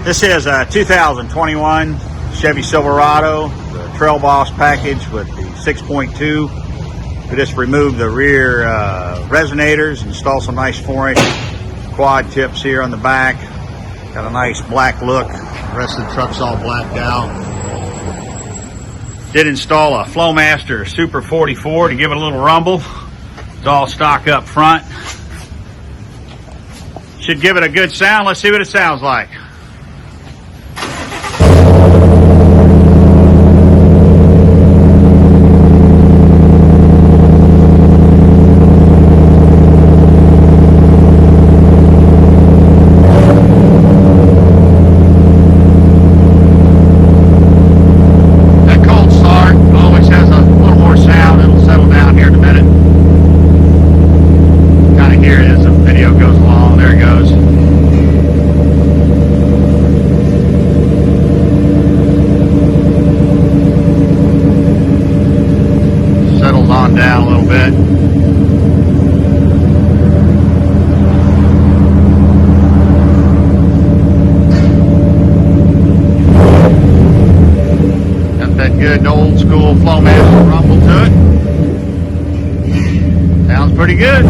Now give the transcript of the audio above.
This is a 2021 Chevy Silverado, the Trail Boss package with the 6.2. We just removed the rear resonators, installed some nice 4-inch quad tips here on the back. Got a nice black look. The rest of the truck's all blacked out. Did install a Flowmaster Super 44 to give it a little rumble. It's all stock up front. Should give it a good sound. Let's see what it sounds like. Down a little bit. Got that good old school Flowmaster rumble to it. Sounds pretty good.